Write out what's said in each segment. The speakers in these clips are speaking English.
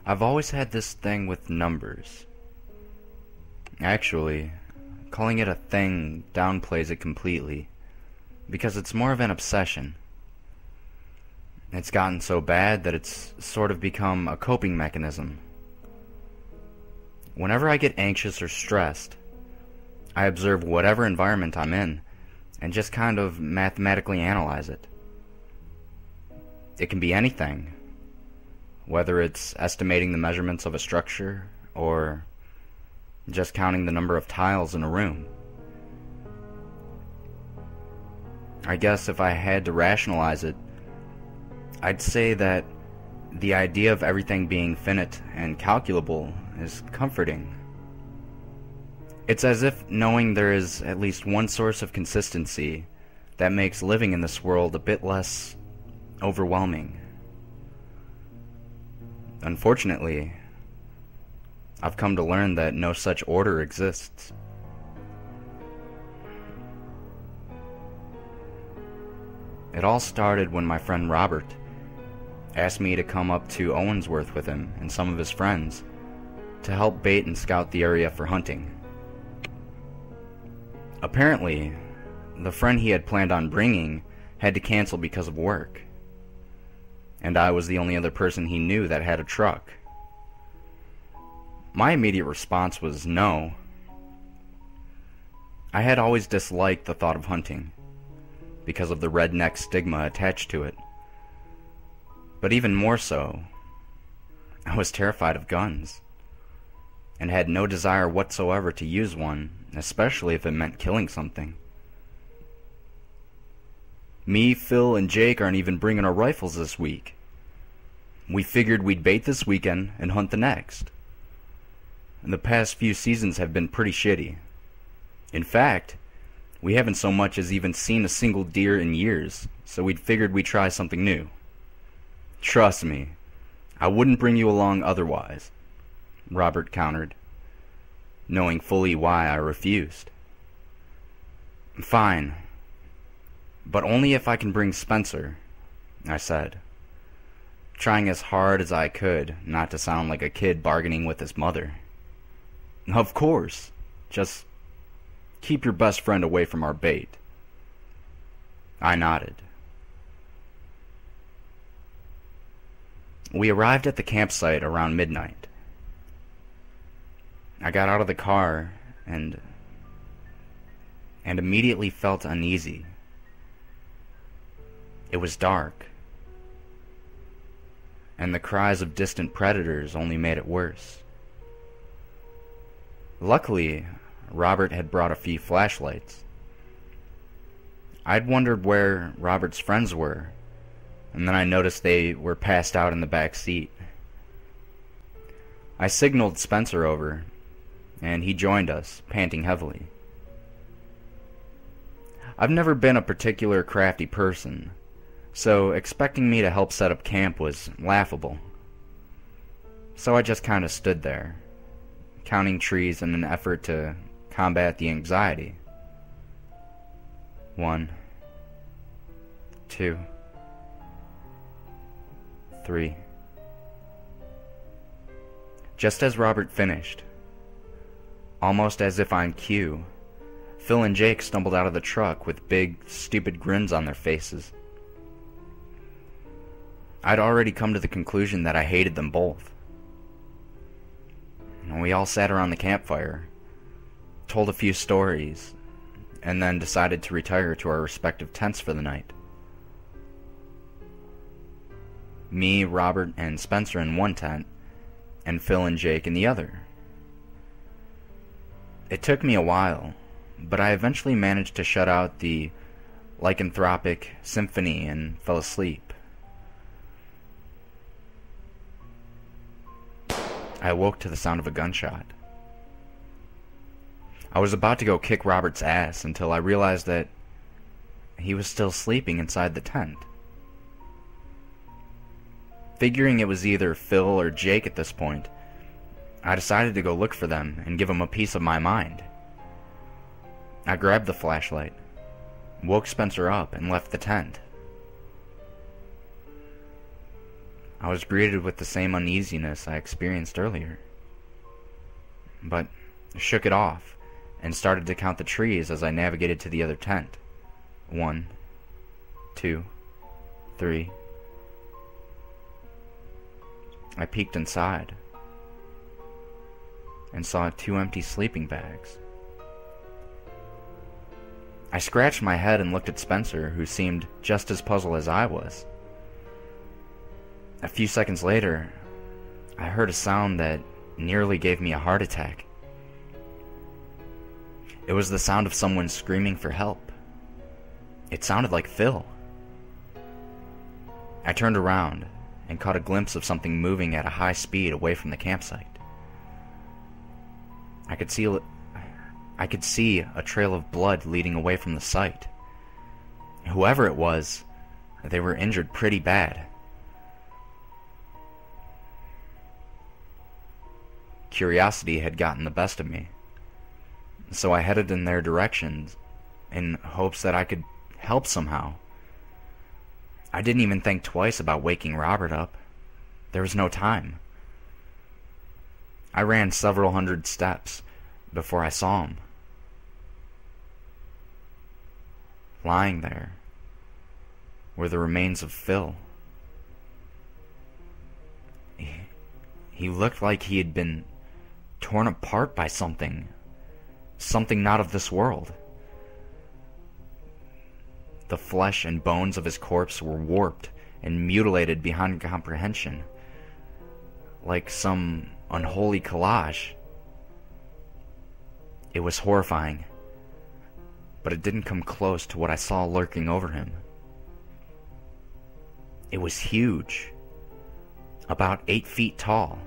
I've always had this thing with numbers. Actually, calling it a thing downplays it completely, because it's more of an obsession. It's gotten so bad that it's sort of become a coping mechanism. Whenever I get anxious or stressed, I observe whatever environment I'm in and just kind of mathematically analyze it. It can be anything, whether it's estimating the measurements of a structure or just counting the number of tiles in a room. I guess if I had to rationalize it, I'd say that the idea of everything being finite and calculable is comforting. It's as if knowing there is at least one source of consistency that makes living in this world a bit less overwhelming. Unfortunately, I've come to learn that no such order exists. It all started when my friend Robert asked me to come up to Owensworth with him and some of his friends to help bait and scout the area for hunting. Apparently, the friend he had planned on bringing had to cancel because of work, and I was the only other person he knew that had a truck. My immediate response was no. I had always disliked the thought of hunting, because of the redneck stigma attached to it. But even more so, I was terrified of guns, and had no desire whatsoever to use one, especially if it meant killing something. Me, Phil, and Jake aren't even bringing our rifles this week. We figured we'd bait this weekend and hunt the next. And the past few seasons have been pretty shitty. In fact, we haven't so much as even seen a single deer in years, so we'd figured we'd try something new. Trust me, I wouldn't bring you along otherwise, Robert countered, knowing fully why I refused. Fine, but only if I can bring Spencer, I said, trying as hard as I could not to sound like a kid bargaining with his mother. Of course, just keep your best friend away from our bait. I nodded. We arrived at the campsite around midnight. I got out of the car and immediately felt uneasy. It was dark, and the cries of distant predators only made it worse. Luckily, Robert had brought a few flashlights. I'd wondered where Robert's friends were, and then I noticed they were passed out in the back seat. I signaled Spencer over, and he joined us, panting heavily. I've never been a particular crafty person, so expecting me to help set up camp was laughable. So I just kind of stood there, counting trees in an effort to combat the anxiety. 1, 2, 3. Just as Robert finished, almost as if on cue, Phil and Jake stumbled out of the truck with big, stupid grins on their faces. I'd already come to the conclusion that I hated them both. And we all sat around the campfire, told a few stories, and then decided to retire to our respective tents for the night. Me, Robert, and Spencer in one tent, and Phil and Jake in the other. It took me a while, but I eventually managed to shut out the lycanthropic symphony and fell asleep. I awoke to the sound of a gunshot. I was about to go kick Robert's ass until I realized that he was still sleeping inside the tent. Figuring it was either Phil or Jake at this point, I decided to go look for them and give them a piece of my mind. I grabbed the flashlight, woke Spencer up, and left the tent. I was greeted with the same uneasiness I experienced earlier, but shook it off and started to count the trees as I navigated to the other tent. 1, 2, 3. I peeked inside and saw 2 empty sleeping bags. I scratched my head and looked at Spencer, who seemed just as puzzled as I was. A few seconds later, I heard a sound that nearly gave me a heart attack. It was the sound of someone screaming for help. It sounded like Phil. I turned around and caught a glimpse of something moving at a high speed away from the campsite. I could see a trail of blood leading away from the site. Whoever it was, they were injured pretty bad. Curiosity had gotten the best of me, so I headed in their directions in hopes that I could help somehow. I didn't even think twice about waking Robert up. There was no time. I ran several hundred steps before I saw him. Lying there were the remains of Phil. He looked like he had been torn apart by something not of this world. The flesh and bones of his corpse were warped and mutilated beyond comprehension, like some unholy collage. It was horrifying, but it didn't come close to what I saw lurking over him. It was huge, about 8 feet tall,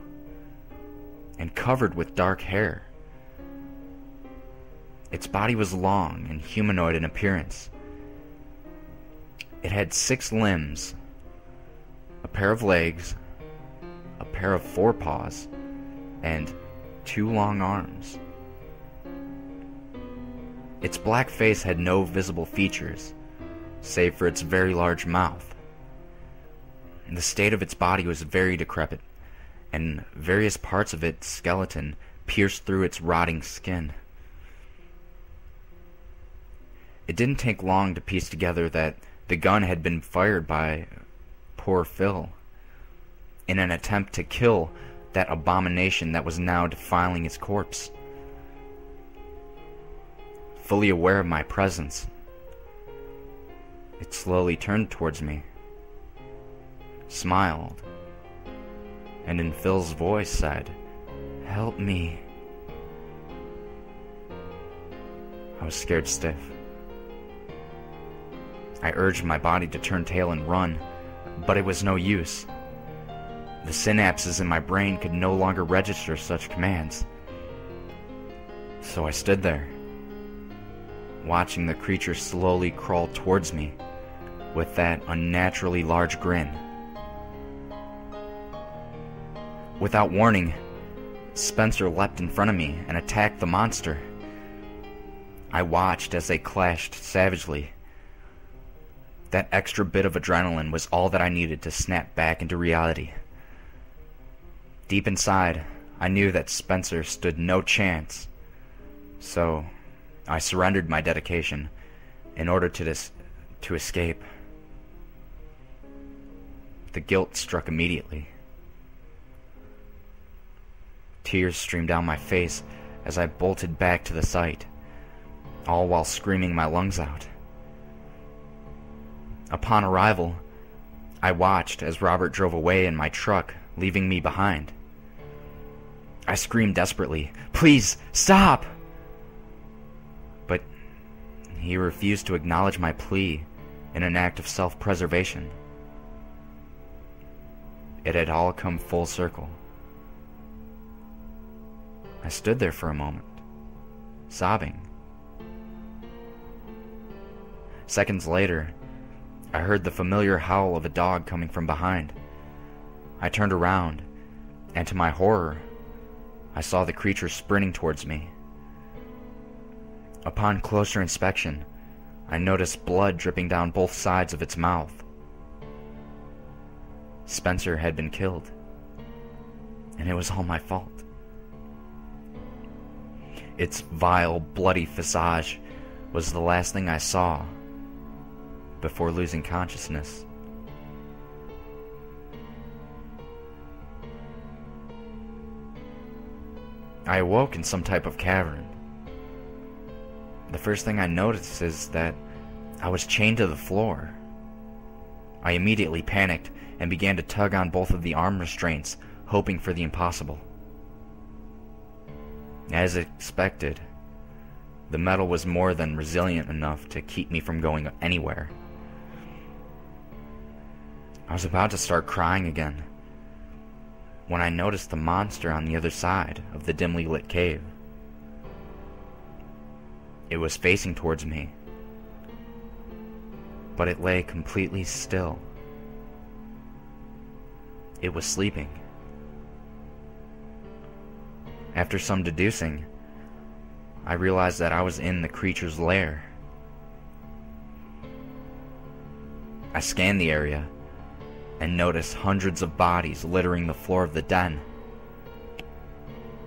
and covered with dark hair. Its body was long and humanoid in appearance. It had 6 limbs, a pair of legs, a pair of forepaws, and 2 long arms. Its black face had no visible features, save for its very large mouth. The state of its body was very decrepit, and various parts of its skeleton pierced through its rotting skin. It didn't take long to piece together that the gun had been fired by poor Phil in an attempt to kill that abomination that was now defiling his corpse. Fully aware of my presence, it slowly turned towards me, smiled, and in Phil's voice said, "Help me." I was scared stiff. I urged my body to turn tail and run, but it was no use. The synapses in my brain could no longer register such commands. So I stood there, watching the creature slowly crawl towards me with that unnaturally large grin. Without warning, Spencer leapt in front of me and attacked the monster. I watched as they clashed savagely. That extra bit of adrenaline was all that I needed to snap back into reality. Deep inside, I knew that Spencer stood no chance, so I surrendered my dedication in order to escape. The guilt struck immediately. Tears streamed down my face as I bolted back to the site, all while screaming my lungs out. Upon arrival, I watched as Robert drove away in my truck, leaving me behind. I screamed desperately, "Please, stop!" But he refused to acknowledge my plea in an act of self-preservation. It had all come full circle. I stood there for a moment, sobbing. Seconds later, I heard the familiar howl of a dog coming from behind. I turned around, and to my horror, I saw the creature sprinting towards me. Upon closer inspection, I noticed blood dripping down both sides of its mouth. Spencer had been killed, and it was all my fault. Its vile, bloody visage was the last thing I saw before losing consciousness. I awoke in some type of cavern. The first thing I noticed is that I was chained to the floor. I immediately panicked and began to tug on both of the arm restraints, hoping for the impossible. As expected, the metal was more than resilient enough to keep me from going anywhere. I was about to start crying again when I noticed the monster on the other side of the dimly lit cave. It was facing towards me, but it lay completely still. It was sleeping. After some deducing, I realized that I was in the creature's lair. I scanned the area and noticed hundreds of bodies littering the floor of the den.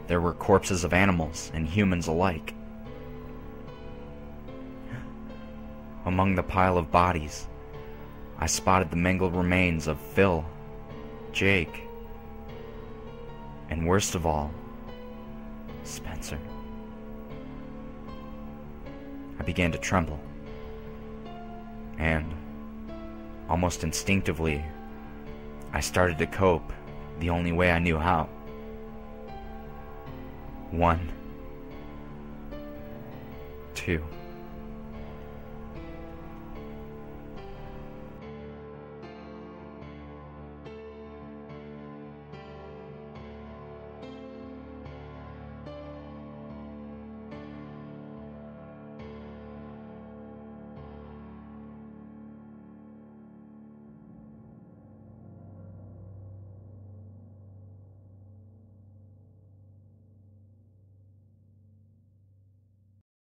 There were corpses of animals and humans alike. Among the pile of bodies, I spotted the mangled remains of Phil, Jake, and worst of all, Spencer. I began to tremble, and almost instinctively, I started to cope the only way I knew how. 1, 2,